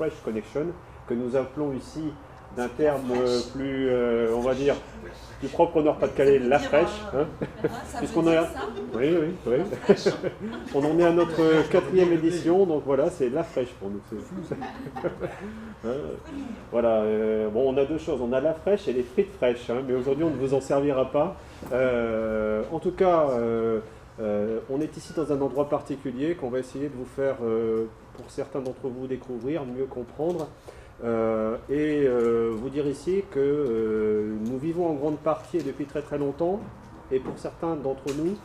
Fresh Connection, que nous appelons ici d'un terme plus, on va dire, plus propre au Nord-Pas-de-Calais, la fraîche. Hein. Puisqu'on a... Oui, oui, oui. On en est à notre 4e édition, donc voilà, c'est la fraîche pour nous. Hein. Voilà, bon, on a deux choses, on a la fraîche et les frites fraîches, hein, mais aujourd'hui on ne vous en servira pas. En tout cas, on est ici dans un endroit particulier qu'on va essayer de vous faire, pour certains d'entre vous, découvrir, mieux comprendre. Vous dire ici que nous vivons en grande partie et depuis très très longtemps, et pour certains d'entre nous,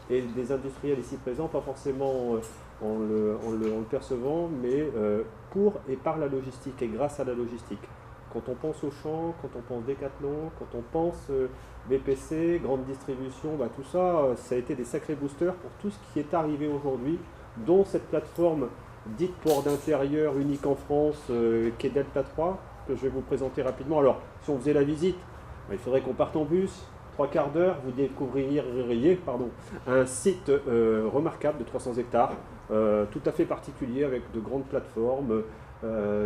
et des industriels ici présents, pas forcément en le percevant, mais pour et par la logistique et grâce à la logistique. Quand on pense Auchan, quand on pense Decathlon, quand on pense BPC, grande distribution, bah, tout ça, ça a été des sacrés boosters pour tout ce qui est arrivé aujourd'hui, dont cette plateforme dite port d'intérieur unique en France, qui est Delta 3, que je vais vous présenter rapidement. Alors, si on faisait la visite, bah, il faudrait qu'on parte en bus, 3/4 d'heure, vous découvririez un site remarquable de 300 hectares, tout à fait particulier, avec de grandes plateformes,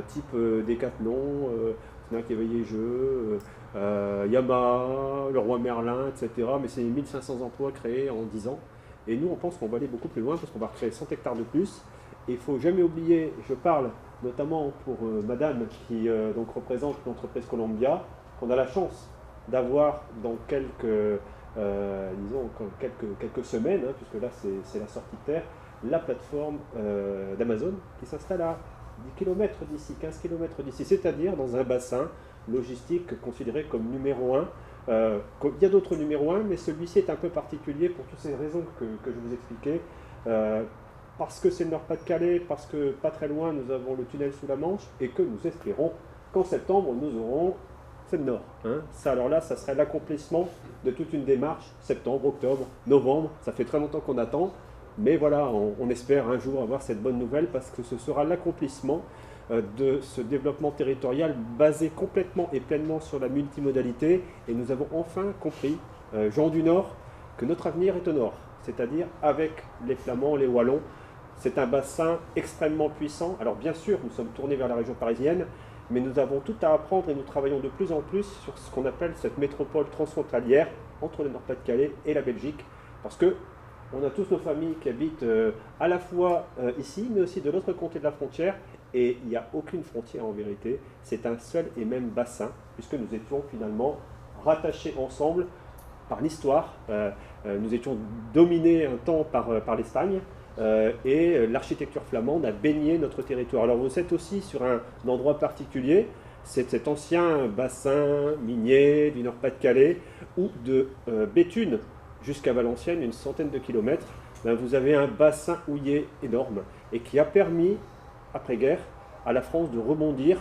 type Decathlon, Fnac Éveillé Jeux, Yamaha, Leroy Merlin, etc. Mais c'est 1500 emplois créés en 10 ans. Et nous, on pense qu'on va aller beaucoup plus loin, parce qu'on va créer 100 hectares de plus. Et il ne faut jamais oublier, je parle notamment pour madame qui donc représente l'entreprise Columbia, qu'on a la chance d'avoir dans quelques semaines, hein, puisque là c'est la sortie de terre, la plateforme d'Amazon qui s'installe à 10 km d'ici, 15 km d'ici, c'est-à-dire dans un bassin logistique considéré comme numéro 1. Il y a d'autres numéros 1, mais celui-ci est un peu particulier pour toutes ces raisons que je vous expliquais. Parce que c'est le Nord-Pas-de-Calais, parce que pas très loin nous avons le tunnel sous la Manche, et que nous espérons qu'en septembre nous aurons c'est le Nord. Hein. Ça, alors là, ça serait l'accomplissement de toute une démarche, septembre, octobre, novembre, ça fait très longtemps qu'on attend, mais voilà, on espère un jour avoir cette bonne nouvelle, parce que ce sera l'accomplissement de ce développement territorial basé complètement et pleinement sur la multimodalité, et nous avons enfin compris, gens du Nord, que notre avenir est au Nord, c'est-à-dire avec les Flamands, les Wallons. C'est un bassin extrêmement puissant. Alors bien sûr, nous sommes tournés vers la région parisienne, mais nous avons tout à apprendre et nous travaillons de plus en plus sur ce qu'on appelle cette métropole transfrontalière entre le Nord-Pas-de-Calais et la Belgique, parce que on a tous nos familles qui habitent à la fois ici, mais aussi de l'autre côté de la frontière, et il n'y a aucune frontière en vérité. C'est un seul et même bassin, puisque nous étions finalement rattachés ensemble par l'histoire. Nous étions dominés un temps par l'Espagne, et l'architecture flamande a baigné notre territoire. Alors vous êtes aussi sur un endroit particulier, c'est cet ancien bassin minier du Nord-Pas-de-Calais, où de Béthune jusqu'à Valenciennes, une centaine de kilomètres, ben vous avez un bassin houillé énorme, et qui a permis, après-guerre, à la France de rebondir.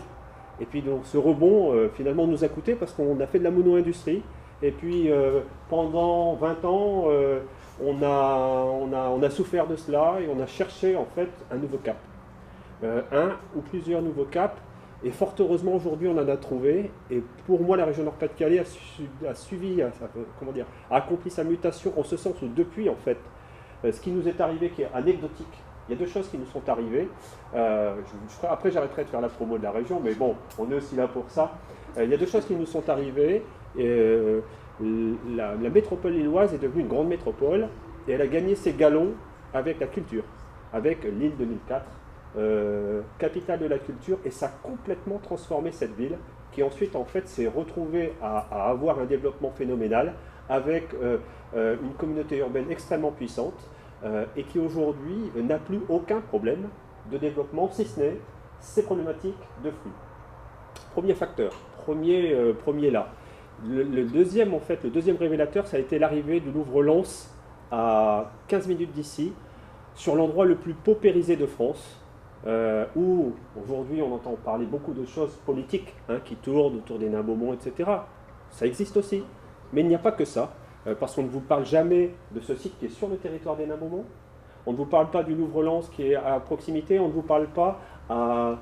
Et puis donc ce rebond, finalement, nous a coûté, parce qu'on a fait de la mono-industrie, et puis pendant 20 ans, on a souffert de cela, et on a cherché en fait un nouveau cap. Un ou plusieurs nouveaux caps, et fort heureusement aujourd'hui on en a trouvé. Et pour moi la région Nord-Pas-de-Calais a accompli sa mutation, en ce sens où depuis en fait, ce qui nous est arrivé qui est anecdotique, il y a deux choses qui nous sont arrivées. Après j'arrêterai de faire la promo de la région, mais bon, on est aussi là pour ça. Il y a deux choses qui nous sont arrivées. La métropole lilloise est devenue une grande métropole, et elle a gagné ses galons avec la culture, avec Lille 2004, capitale de la culture, et ça a complètement transformé cette ville, qui ensuite en fait s'est retrouvée à avoir un développement phénoménal, avec une communauté urbaine extrêmement puissante, et qui aujourd'hui n'a plus aucun problème de développement, si ce n'est ces problématiques de flux. Premier facteur, premier là. Le deuxième révélateur, ça a été l'arrivée du Louvre-Lens à 15 minutes d'ici, sur l'endroit le plus paupérisé de France, où aujourd'hui on entend parler beaucoup de choses politiques, hein, qui tournent autour des nains Beaumont, etc. Ça existe aussi, mais il n'y a pas que ça, parce qu'on ne vous parle jamais de ce site qui est sur le territoire des nains Beaumont, on ne vous parle pas du Louvre-Lens qui est à proximité, on ne vous parle pas à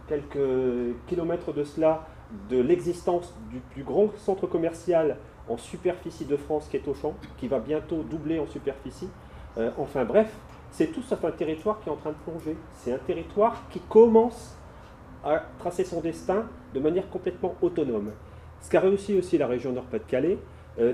quelques kilomètres de cela de l'existence du plus grand centre commercial en superficie de France qui est Auchan, qui va bientôt doubler en superficie. Enfin bref, c'est tout sauf un territoire qui est en train de plonger. C'est un territoire qui commence à tracer son destin de manière complètement autonome. Ce qu'a réussi aussi la région Nord-Pas-de-Calais,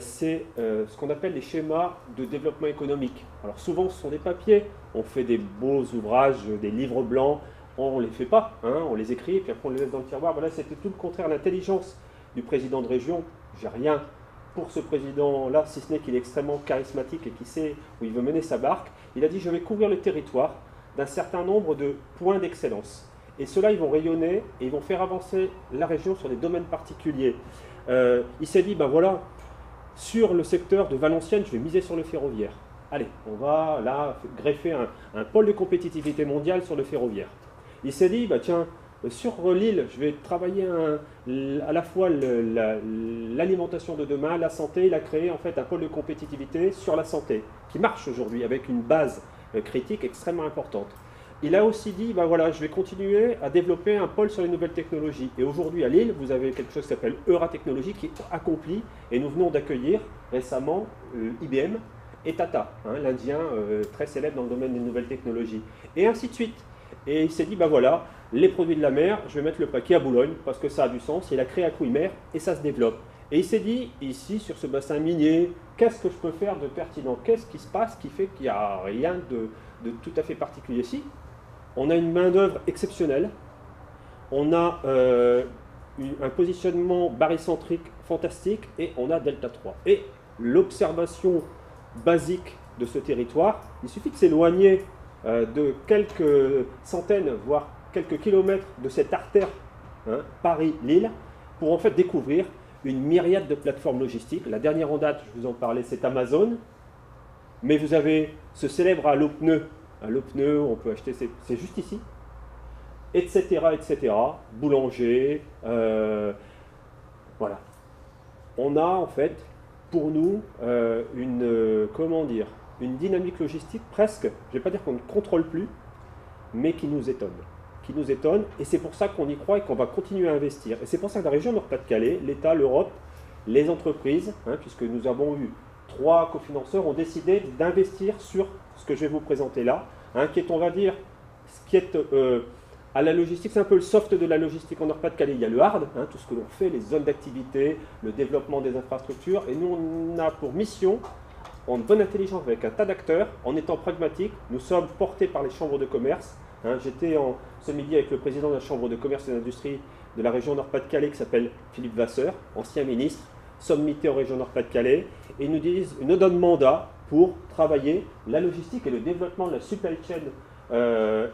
c'est ce qu'on appelle les schémas de développement économique. Alors souvent ce sont des papiers, on fait des beaux ouvrages, des livres blancs, on ne les fait pas, hein, on les écrit et puis après on les laisse dans le tiroir. Voilà, c'était tout le contraire. L'intelligence du président de région, j'ai rien pour ce président-là, si ce n'est qu'il est extrêmement charismatique et qu'il sait où il veut mener sa barque. Il a dit, je vais couvrir le territoire d'un certain nombre de points d'excellence. Et ceux-là, ils vont rayonner et ils vont faire avancer la région sur des domaines particuliers. Il s'est dit, ben voilà, sur le secteur de Valenciennes, je vais miser sur le ferroviaire. Allez, on va là greffer un pôle de compétitivité mondiale sur le ferroviaire. Il s'est dit, bah tiens, sur l'île, je vais travailler à la fois l'alimentation de demain, la santé. Il a créé en fait un pôle de compétitivité sur la santé, qui marche aujourd'hui avec une base critique extrêmement importante. Il a aussi dit, ben voilà, je vais continuer à développer un pôle sur les nouvelles technologies. Et aujourd'hui, à Lille, vous avez quelque chose qui s'appelle Euratechnologie qui est accompli. Et nous venons d'accueillir récemment IBM et Tata, hein, l'Indien très célèbre dans le domaine des nouvelles technologies. Et ainsi de suite. Et il s'est dit, ben voilà, les produits de la mer, je vais mettre le paquet à Boulogne parce que ça a du sens. Il a créé Aquimer et ça se développe. Et il s'est dit, ici, sur ce bassin minier, qu'est-ce que je peux faire de pertinent? Qu'est-ce qui se passe qui fait qu'il n'y a rien de tout à fait particulier ici? On a une main-d'œuvre exceptionnelle, on a un positionnement barycentrique fantastique et on a Delta 3. Et l'observation basique de ce territoire, il suffit de s'éloigner de quelques centaines, voire quelques kilomètres de cette artère, hein, Paris-Lille, pour en fait découvrir une myriade de plateformes logistiques. La dernière en date, je vous en parlais, c'est Amazon, mais vous avez ce célèbre Allopneu. Allopneu, on peut acheter, c'est juste ici, etc., etc., boulanger, voilà. On a en fait, pour nous, une dynamique logistique presque, je ne vais pas dire qu'on ne contrôle plus, mais qui nous étonne. Qui nous étonne, et c'est pour ça qu'on y croit et qu'on va continuer à investir. Et c'est pour ça que la région Nord-Pas-de-Calais, l'État, l'Europe, les entreprises, hein, puisque nous avons eu 3 cofinanceurs, ont décidé d'investir sur ce que je vais vous présenter là, hein, qui est, on va dire, ce qui est à la logistique, c'est un peu le soft de la logistique en Nord-Pas-de-Calais. Il y a le hard, hein, tout ce que l'on fait, les zones d'activité, le développement des infrastructures, et nous, on a pour mission, en bonne intelligence avec un tas d'acteurs, en étant pragmatique, nous sommes portés par les chambres de commerce. Hein, j'étais ce midi avec le président de la chambre de commerce et d'industrie de la région Nord-Pas-de-Calais, qui s'appelle Philippe Vasseur, ancien ministre, sommité en région Nord-Pas-de-Calais, et ils nous donnent mandat pour travailler la logistique et le développement de la supply chain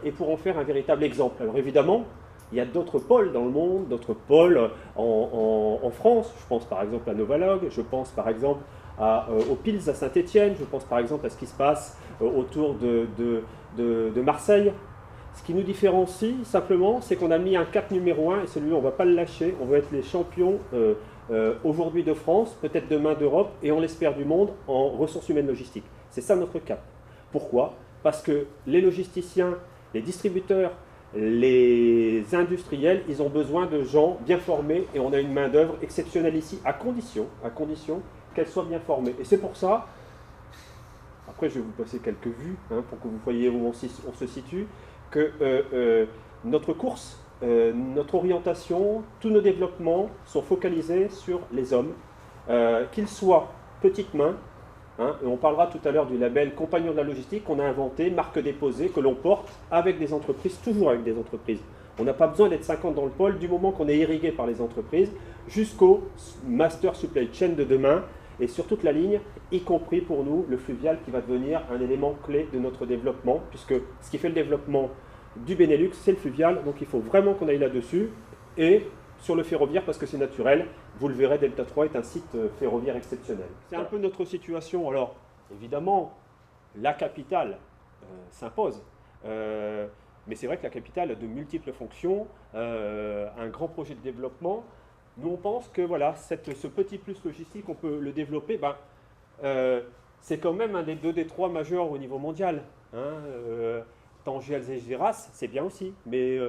et pour en faire un véritable exemple. Alors évidemment, il y a d'autres pôles dans le monde, d'autres pôles en France. Je pense par exemple à Novalog, je pense par exemple aux Pils à Saint-Étienne, je pense par exemple à ce qui se passe autour de Marseille. Ce qui nous différencie simplement, c'est qu'on a mis un cap numéro 1 et celui-là, on ne va pas le lâcher. On va être les champions aujourd'hui de France, peut-être demain d'Europe et on l'espère du monde en ressources humaines logistiques. C'est ça notre cap. Pourquoi? Parce que les logisticiens, les distributeurs, les industriels, ils ont besoin de gens bien formés et on a une main-d'œuvre exceptionnelle ici, à condition qu'elle soit bien formée. Et c'est pour ça, après je vais vous passer quelques vues hein, pour que vous voyez où on se situe, que notre course, notre orientation, tous nos développements sont focalisés sur les hommes, qu'ils soient petites mains, hein, et on parlera tout à l'heure du label Compagnon de la logistique qu'on a inventé, marque déposée, que l'on porte avec des entreprises, toujours avec des entreprises. On n'a pas besoin d'être 50 dans le pôle, du moment qu'on est irrigué par les entreprises, jusqu'au master supply chain de demain, et sur toute la ligne, y compris pour nous, le fluvial qui va devenir un élément clé de notre développement, puisque ce qui fait le développement du Benelux, c'est le fluvial, donc il faut vraiment qu'on aille là-dessus, et sur le ferroviaire, parce que c'est naturel, vous le verrez, Delta 3 est un site ferroviaire exceptionnel. C'est un peu notre situation. Alors, évidemment, la capitale s'impose, mais c'est vrai que la capitale a de multiples fonctions, un grand projet de développement. Nous, on pense que voilà, ce petit plus logistique, on peut le développer. C'est quand même un des 2 des 3 majeurs au niveau mondial. Hein, Tanger, Alger, Géras, c'est bien aussi. Mais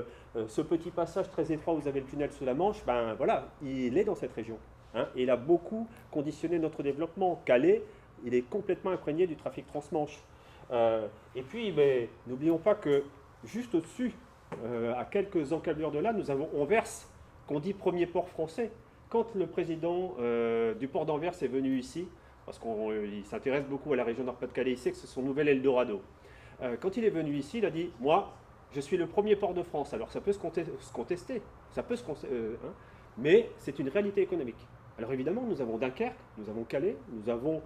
ce petit passage très étroit, vous avez le tunnel sous la Manche, voilà, il est dans cette région. Hein, et il a beaucoup conditionné notre développement. Calais, il est complètement imprégné du trafic transmanche. Et puis, n'oublions pas que juste au-dessus à quelques encablures de là, nous avons Anvers, qu'on dit premier port français. Quand le président du port d'Anvers est venu ici, parce qu'il s'intéresse beaucoup à la région Nord-Pas-de-Calais, il sait que c'est son nouvel Eldorado. Quand il est venu ici, il a dit « Moi, je suis le premier port de France. » Alors ça peut se contester, ça peut hein, mais c'est une réalité économique. Alors évidemment, nous avons Dunkerque, nous avons Calais, nous avons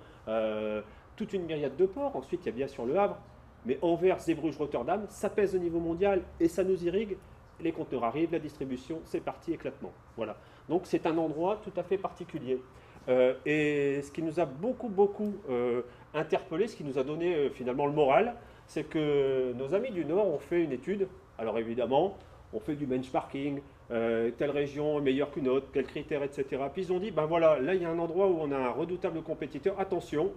toute une myriade de ports. Ensuite, il y a bien sûr le Havre. Mais Anvers, Zeebrugge, Rotterdam, ça pèse au niveau mondial et ça nous irrigue. Les conteneurs arrivent, la distribution, c'est parti, éclatement. Voilà. Donc c'est un endroit tout à fait particulier. Et ce qui nous a beaucoup interpellé, ce qui nous a donné finalement le moral, c'est que nos amis du Nord ont fait une étude. Alors évidemment, on fait du benchmarking, telle région est meilleure qu'une autre, quels critères, etc. Puis ils ont dit, ben voilà, là il y a un endroit où on a un redoutable compétiteur, attention,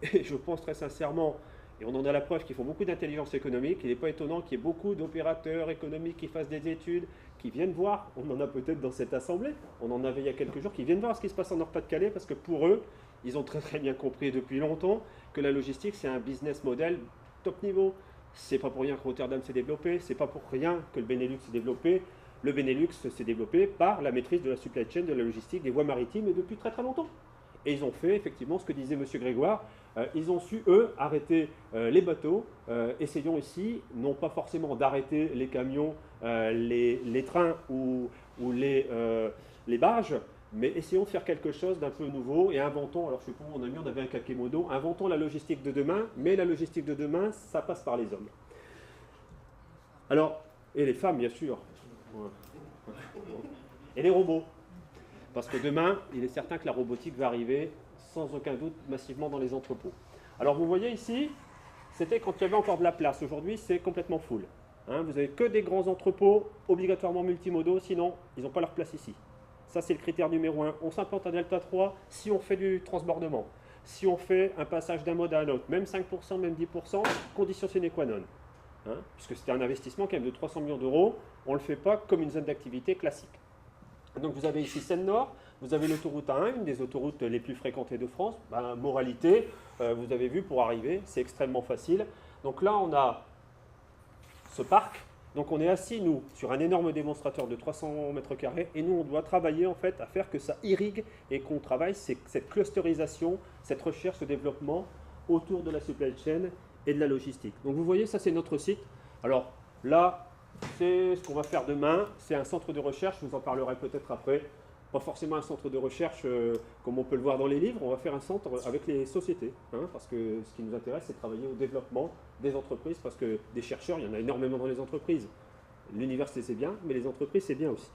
et je pense très sincèrement, et on en a la preuve qu'ils font beaucoup d'intelligence économique, il n'est pas étonnant qu'il y ait beaucoup d'opérateurs économiques qui fassent des études, qui viennent voir, on en a peut-être dans cette assemblée, on en avait il y a quelques jours, qui viennent voir ce qui se passe en Nord-Pas-de-Calais, parce que pour eux, ils ont très bien compris depuis longtemps que la logistique c'est un business model top niveau. C'est pas pour rien que Rotterdam s'est développé, c'est pas pour rien que le Benelux s'est développé. Le Benelux s'est développé par la maîtrise de la supply chain, de la logistique, des voies maritimes et depuis très longtemps. Et ils ont fait effectivement ce que disait M. Grégoire, ils ont su, eux, arrêter les bateaux. Essayons ici, non pas forcément d'arrêter les camions, les trains ou les barges, mais essayons de faire quelque chose d'un peu nouveau et inventons, alors je sais pas où on a mis, on avait un kakémono, inventons la logistique de demain, mais la logistique de demain, ça passe par les hommes. Alors, et les femmes bien sûr, et les robots. Parce que demain, il est certain que la robotique va arriver sans aucun doute massivement dans les entrepôts. Alors vous voyez ici, c'était quand il y avait encore de la place. Aujourd'hui, c'est complètement full. Hein, vous n'avez que des grands entrepôts, obligatoirement multimodaux, sinon ils n'ont pas leur place ici. Ça, c'est le critère numéro 1. On s'implante à Delta 3 si on fait du transbordement, si on fait un passage d'un mode à un autre, même 5%, même 10%, condition sine qua non. Hein, puisque c'était un investissement quand même de 300 millions d'euros, on ne le fait pas comme une zone d'activité classique. Donc vous avez ici Seine-Nord, vous avez l'autoroute A1, une des autoroutes les plus fréquentées de France. Ben, moralité, vous avez vu, pour arriver, c'est extrêmement facile. Donc là, on a ce parc. Donc on est assis, nous, sur un énorme démonstrateur de 300 mètres carrés, et nous, on doit travailler en fait à faire que ça irrigue et qu'on travaille cette clusterisation, cette recherche, ce développement autour de la supply chain et de la logistique. Donc vous voyez, ça c'est notre site. Alors là, c'est ce qu'on va faire demain, c'est un centre de recherche, je vous en parlerai peut-être après. Pas forcément un centre de recherche comme on peut le voir dans les livres, on va faire un centre avec les sociétés, hein, parce que ce qui nous intéresse, c'est de travailler au développement des entreprises, parce que des chercheurs, il y en a énormément dans les entreprises. L'université, c'est bien, mais les entreprises, c'est bien aussi.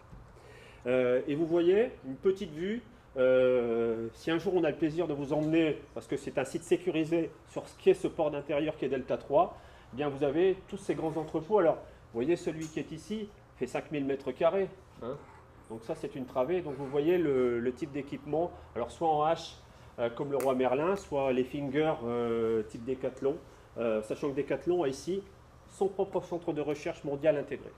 Et vous voyez, une petite vue, si un jour on a le plaisir de vous emmener, parce que c'est un site sécurisé sur ce qui est ce port d'intérieur qui est Delta 3, eh bien vous avez tous ces grands entrepôts. Alors, vous voyez, celui qui est ici fait 5000 mètres carrés, hein. Donc ça, c'est une travée. Donc vous voyez le type d'équipement, alors soit en H, comme le Roi Merlin, soit les Fingers type Decathlon, sachant que Decathlon a ici son propre centre de recherche mondial intégré.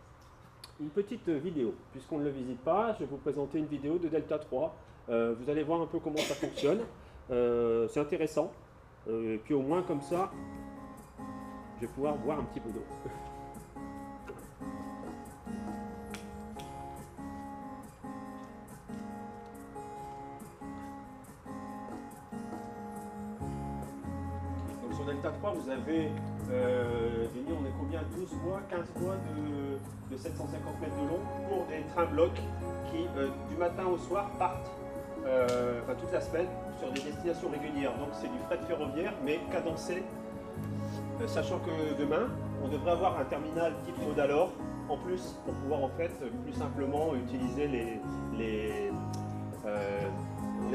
Une petite vidéo, puisqu'on ne le visite pas, je vais vous présenter une vidéo de Delta 3. Vous allez voir un peu comment ça fonctionne. C'est intéressant. Et puis au moins comme ça, je vais pouvoir boire un petit peu d'eau. Sur Delta 3, vous avez, on est combien, 12 voies, 15 voies de 750 mètres de long pour des trains-blocs qui, du matin au soir, partent toute la semaine sur des destinations régulières. Donc c'est du fret ferroviaire, mais cadencé, sachant que demain, on devrait avoir un terminal type Modalor, en plus, pour pouvoir en fait plus simplement utiliser les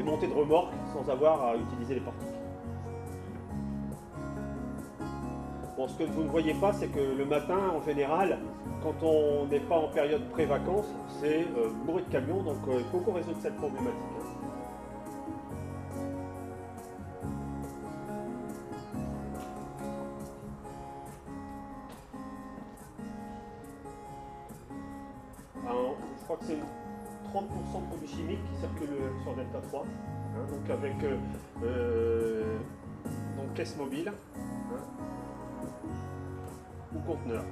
montées de remorques sans avoir à utiliser les portiques. Bon, ce que vous ne voyez pas, c'est que le matin, en général, quand on n'est pas en période pré-vacances, c'est bourré de camions, donc il faut qu'on résolve cette problématique. Alors, je crois que c'est 30% de produits chimiques qui circulent sur Delta 3, hein, donc avec donc caisse mobile. Ou conteneur.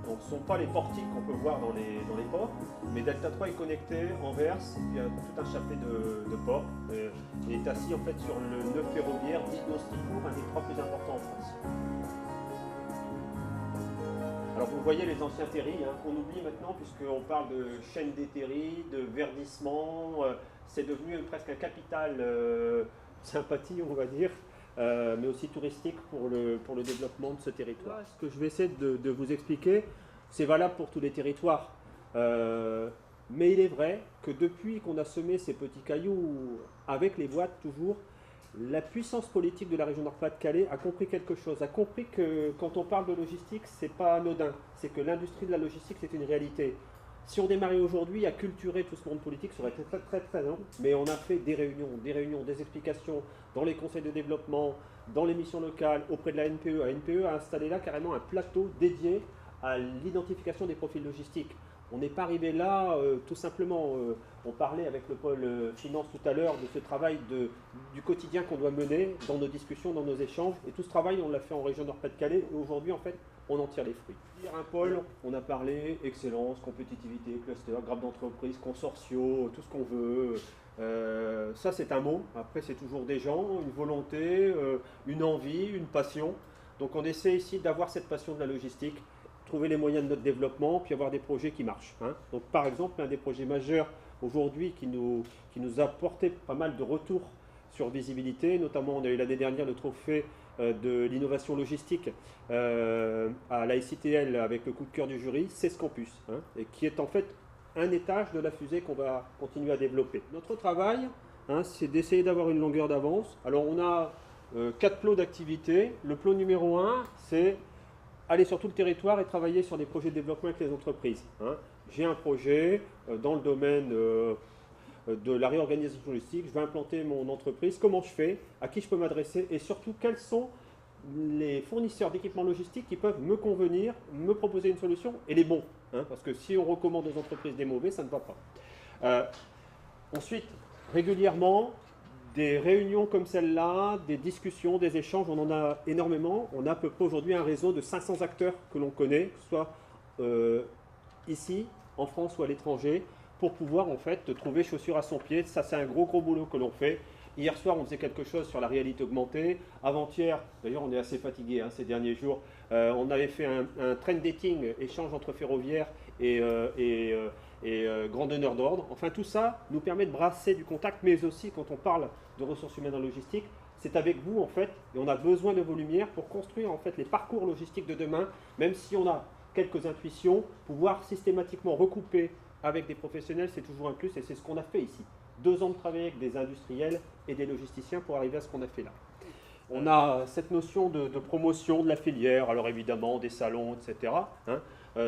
Donc, ce ne sont pas les portiques qu'on peut voir dans les ports, mais Delta 3 est connecté en verse, il y a tout un chapelet de ports. Il est assis en fait sur le nœud ferroviaire d'Hydro-Stricourt, un des 3 plus importants en France. Alors vous voyez les anciens terris, qu'on oublie maintenant puisqu'on parle de chaîne des terris, de verdissement, c'est devenu presque un capital sympathie on va dire. Mais aussi touristique pour le développement de ce territoire. Ce que je vais essayer de vous expliquer, c'est valable pour tous les territoires. Mais il est vrai que depuis qu'on a semé ces petits cailloux avec les boîtes toujours, la puissance politique de la région Nord-Pas-de-Calais a compris quelque chose, a compris que quand on parle de logistique, c'est pas anodin, c'est que l'industrie de la logistique, c'est une réalité. Si on démarrait aujourd'hui à culturer tout ce monde politique, ça aurait été très long. Mais on a fait des réunions, des explications dans les conseils de développement, dans les missions locales, auprès de la NPE. La NPE a installé là carrément un plateau dédié à l'identification des profils logistiques. On n'est pas arrivé là tout simplement. On parlait avec le pôle finance tout à l'heure de ce travail du quotidien qu'on doit mener dans nos discussions, dans nos échanges. Et tout ce travail, on l'a fait en région Nord-Pas-de-Calais. Et aujourd'hui, en fait, on en tire les fruits. Un pôle, on a parlé excellence, compétitivité, cluster, grappe d'entreprise, consortiaux, tout ce qu'on veut. Ça, c'est un mot. Après, c'est toujours des gens, une volonté, une envie, une passion. Donc, on essaie ici d'avoir cette passion de la logistique, trouver les moyens de notre développement, puis avoir des projets qui marchent. Donc, par exemple, un des projets majeurs aujourd'hui qui nous a apporté pas mal de retours sur visibilité, notamment on a eu l'année dernière le trophée de l'innovation logistique à l'ICTL avec le coup de cœur du jury, c'est ce campus, et qui est en fait un étage de la fusée qu'on va continuer à développer. Notre travail, c'est d'essayer d'avoir une longueur d'avance. Alors on a 4 plots d'activité. Le plot numéro 1, c'est aller sur tout le territoire et travailler sur des projets de développement avec les entreprises. J'ai un projet dans le domaine de la réorganisation logistique, je vais implanter mon entreprise, comment je fais, à qui je peux m'adresser et surtout quels sont les fournisseurs d'équipements logistiques qui peuvent me convenir, me proposer une solution et les bons. Parce que si on recommande aux entreprises des mauvais, ça ne va pas. Ensuite, régulièrement, des réunions comme celle-là, des discussions, des échanges, on en a énormément. On a à peu près aujourd'hui un réseau de 500 acteurs que l'on connaît, soit ici, en France ou à l'étranger, pour pouvoir en fait trouver chaussure à son pied. Ça, c'est un gros boulot que l'on fait. Hier soir, on faisait quelque chose sur la réalité augmentée. Avant-hier, d'ailleurs, on est assez fatigué ces derniers jours, on avait fait un train dating, échange entre ferroviaires et grand donneur d'ordre. Enfin, tout ça nous permet de brasser du contact, mais aussi, quand on parle de ressources humaines en logistique, c'est avec vous, en fait, et on a besoin de vos lumières pour construire, en fait, les parcours logistiques de demain, même si on a quelques intuitions, pouvoir systématiquement recouper avec des professionnels, c'est toujours un plus, et c'est ce qu'on a fait ici. 2 ans de travail avec des industriels et des logisticiens pour arriver à ce qu'on a fait là. On a cette notion de promotion de la filière, alors évidemment des salons, etc.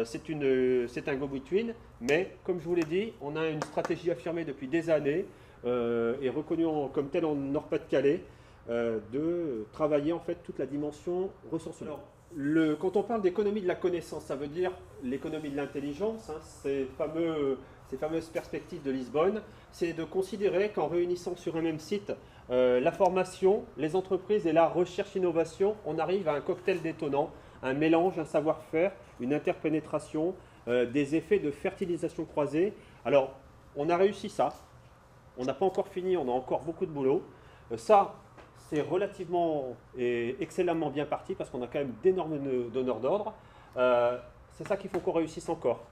C'est un go-between, mais comme je vous l'ai dit, on a une stratégie affirmée depuis des années et reconnue comme telle en Nord-Pas-de-Calais de travailler en fait toute la dimension ressources humaines. Quand on parle d'économie de la connaissance, ça veut dire l'économie de l'intelligence, ces fameuses perspectives de Lisbonne, c'est de considérer qu'en réunissant sur un même site la formation, les entreprises et la recherche-innovation, on arrive à un cocktail détonnant, un mélange, un savoir-faire, une interpénétration, des effets de fertilisation croisée. Alors, on a réussi ça, on n'a pas encore fini, on a encore beaucoup de boulot. Ça, c'est relativement et excellemment bien parti parce qu'on a quand même d'énormes donneurs d'ordre. C'est ça qu'il faut qu'on réussisse encore.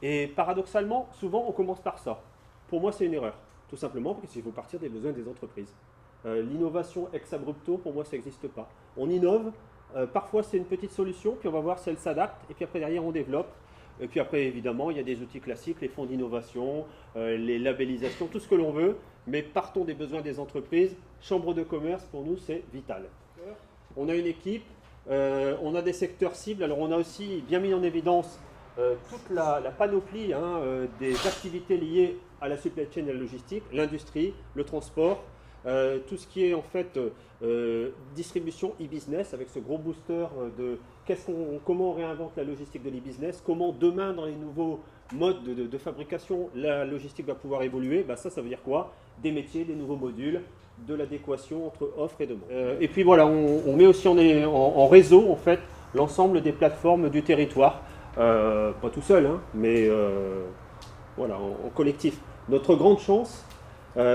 Et paradoxalement, souvent, on commence par ça. Pour moi, c'est une erreur. Tout simplement parce qu'il faut partir des besoins des entreprises. L'innovation ex abrupto, pour moi, ça n'existe pas. On innove, parfois c'est une petite solution, puis on va voir si elle s'adapte, et puis après, derrière, on développe. Et puis après, évidemment, il y a des outils classiques, les fonds d'innovation, les labellisations, tout ce que l'on veut, mais partons des besoins des entreprises. Chambre de commerce, pour nous, c'est vital. On a une équipe, on a des secteurs cibles, alors on a aussi bien mis en évidence toute la panoplie des activités liées à la supply chain et la logistique, l'industrie, le transport, tout ce qui est en fait distribution e-business avec ce gros booster de comment on réinvente la logistique de l'e-business, comment demain dans les nouveaux modes de fabrication la logistique va pouvoir évoluer. Ça veut dire quoi? Des métiers, des nouveaux modules, de l'adéquation entre offre et demande. Et puis voilà, on met aussi en réseau en fait l'ensemble des plateformes du territoire. pas tout seul, hein, mais voilà, en collectif. Notre grande chance,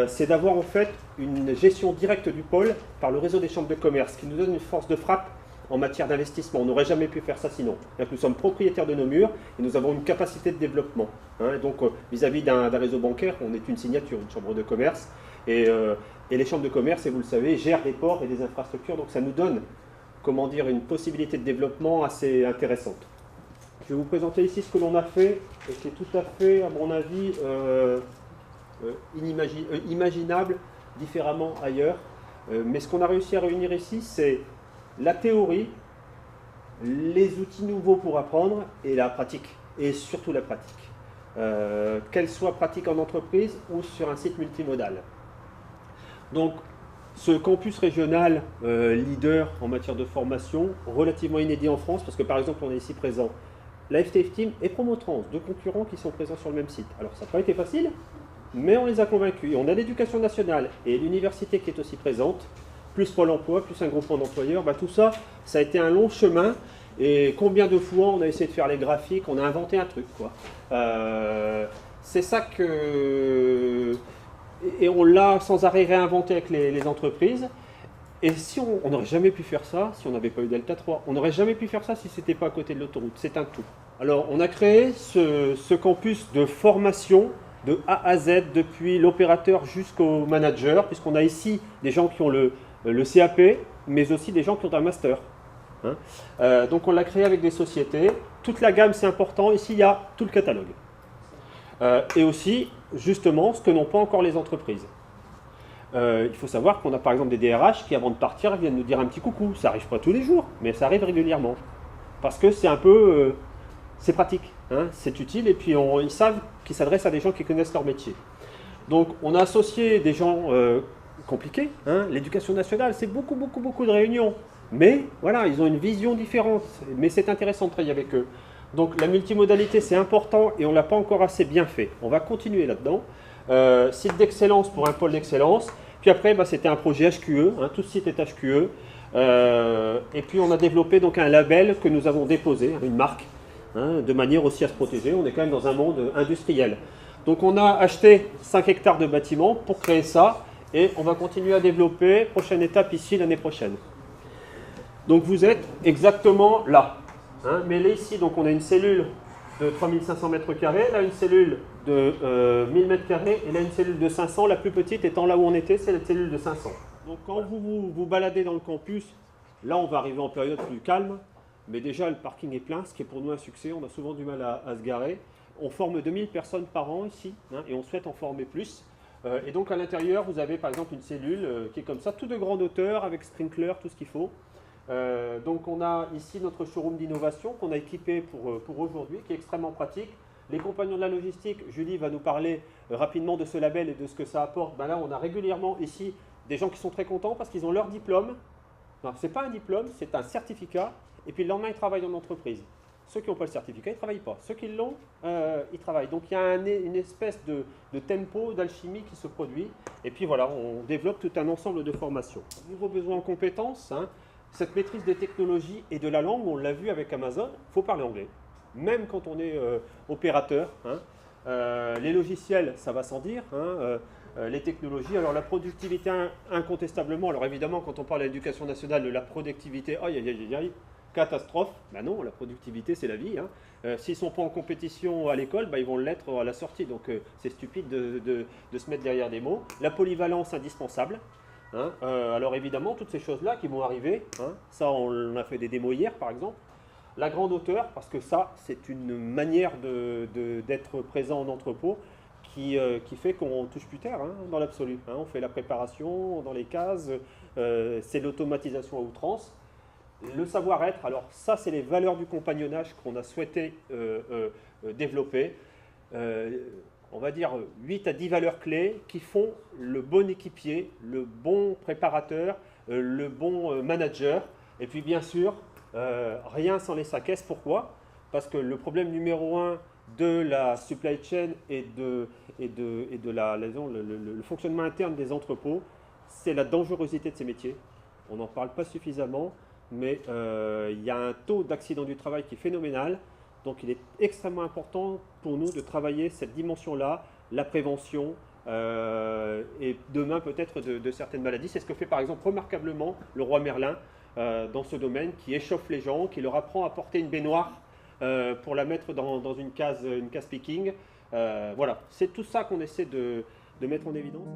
c'est d'avoir en fait une gestion directe du pôle par le réseau des chambres de commerce, qui nous donne une force de frappe en matière d'investissement. On n'aurait jamais pu faire ça sinon. Donc, nous sommes propriétaires de nos murs et nous avons une capacité de développement. Hein. Et donc, vis-à-vis d'un réseau bancaire, on est une signature, une chambre de commerce. Et les chambres de commerce, et vous le savez, gèrent des ports et des infrastructures. Donc, ça nous donne, comment dire, une possibilité de développement assez intéressante. Je vais vous présenter ici ce que l'on a fait, et qui est tout à fait, à mon avis, imaginable différemment ailleurs. Mais ce qu'on a réussi à réunir ici, c'est la théorie, les outils nouveaux pour apprendre et la pratique, et surtout la pratique. Qu'elle soit pratique en entreprise ou sur un site multimodal. Donc, ce campus régional leader en matière de formation, relativement inédit en France, parce que par exemple, on est ici présent, la FTF Team et Promotrans, deux concurrents qui sont présents sur le même site. Alors, ça n'a pas été facile, mais on les a convaincus. On a l'Éducation nationale et l'université qui est aussi présente, plus Pôle emploi, plus un groupement d'employeurs. Bah, tout ça, ça a été un long chemin. Et combien de fois on a essayé de faire les graphiques, on a inventé un truc, quoi. C'est ça que... Et on l'a sans arrêt réinventé avec les entreprises. Et si on n'aurait jamais pu faire ça si on n'avait pas eu Delta 3. On n'aurait jamais pu faire ça si ce n'était pas à côté de l'autoroute. C'est un tout. Alors, on a créé ce campus de formation de A à Z, depuis l'opérateur jusqu'au manager, puisqu'on a ici des gens qui ont le CAP, mais aussi des gens qui ont un master. Hein. Donc, on l'a créé avec des sociétés. Toute la gamme, c'est important. Ici, il y a tout le catalogue. Et aussi, justement, ce que n'ont pas encore les entreprises. Il faut savoir qu'on a par exemple des DRH qui, avant de partir, viennent nous dire un petit coucou. Ça n'arrive pas tous les jours, mais ça arrive régulièrement. Parce que c'est un peu... c'est pratique, hein, c'est utile, et puis ils savent qu'ils s'adressent à des gens qui connaissent leur métier. Donc on a associé des gens compliqués. Hein. L'éducation nationale, c'est beaucoup de réunions. Mais voilà, ils ont une vision différente. Mais c'est intéressant de travailler avec eux. Donc la multimodalité, c'est important et on ne l'a pas encore assez bien fait. On va continuer là-dedans. Site d'excellence pour un pôle d'excellence. Puis après, c'était un projet HQE. Hein, tout ce site est HQE. Et puis on a développé donc un label que nous avons déposé, une marque, hein, de manière aussi à se protéger. On est quand même dans un monde industriel. Donc on a acheté 5 hectares de bâtiments pour créer ça. Et on va continuer à développer. Prochaine étape ici l'année prochaine. Donc vous êtes exactement là. Hein, mais là ici, donc on a une cellule de 3500 m², là une cellule de 1000 m², et là une cellule de 500, la plus petite étant là où on était, c'est la cellule de 500. Donc quand vous baladez dans le campus, là on va arriver en période plus calme, mais déjà le parking est plein, ce qui est pour nous un succès, on a souvent du mal à se garer. On forme 2000 personnes par an ici, hein, et on souhaite en former plus. Et donc à l'intérieur, vous avez par exemple une cellule qui est comme ça, tout de grande hauteur, avec sprinkler, tout ce qu'il faut. Donc on a ici notre showroom d'innovation qu'on a équipé pour aujourd'hui, qui est extrêmement pratique. Les compagnons de la logistique, Julie va nous parler rapidement de ce label et de ce que ça apporte. Là, on a régulièrement ici des gens qui sont très contents parce qu'ils ont leur diplôme. Ce n'est pas un diplôme, c'est un certificat. Et puis le lendemain, ils travaillent en entreprise. Ceux qui n'ont pas le certificat, ils ne travaillent pas. Ceux qui l'ont, ils travaillent. Donc il y a une espèce de tempo, d'alchimie qui se produit. Et puis voilà, on développe tout un ensemble de formations. Nouveaux besoins en compétences, hein. Cette maîtrise des technologies et de la langue, on l'a vu avec Amazon, il faut parler anglais. Même quand on est opérateur. Hein. Les logiciels, ça va sans dire. Hein. Les technologies, alors la productivité incontestablement. Alors évidemment, quand on parle de l'éducation nationale, de la productivité, aïe, catastrophe. Non, la productivité, c'est la vie. Hein. S'ils ne sont pas en compétition à l'école, ils vont l'être à la sortie. Donc c'est stupide de se mettre derrière des mots. La polyvalence indispensable. Hein, alors évidemment, toutes ces choses-là qui vont arriver, hein, ça on a fait des démos hier par exemple, la grande hauteur, parce que ça c'est une manière d'être présent en entrepôt qui fait qu'on touche plus terre hein, dans l'absolu. Hein, on fait la préparation dans les cases, c'est l'automatisation à outrance. Le savoir-être, alors ça c'est les valeurs du compagnonnage qu'on a souhaité développer. On va dire 8 à 10 valeurs clés qui font le bon équipier, le bon préparateur, le bon manager. Et puis bien sûr, rien sans les saquesses. Pourquoi? Parce que le problème numéro 1 de la supply chain et de le fonctionnement interne des entrepôts, c'est la dangerosité de ces métiers. On n'en parle pas suffisamment, mais il y a un taux d'accident du travail qui est phénoménal. Donc il est extrêmement important pour nous de travailler cette dimension-là, la prévention, et demain peut-être de certaines maladies. C'est ce que fait par exemple remarquablement le roi Merlin dans ce domaine, qui échauffe les gens, qui leur apprend à porter une baignoire pour la mettre dans une case picking. Voilà, c'est tout ça qu'on essaie de mettre en évidence.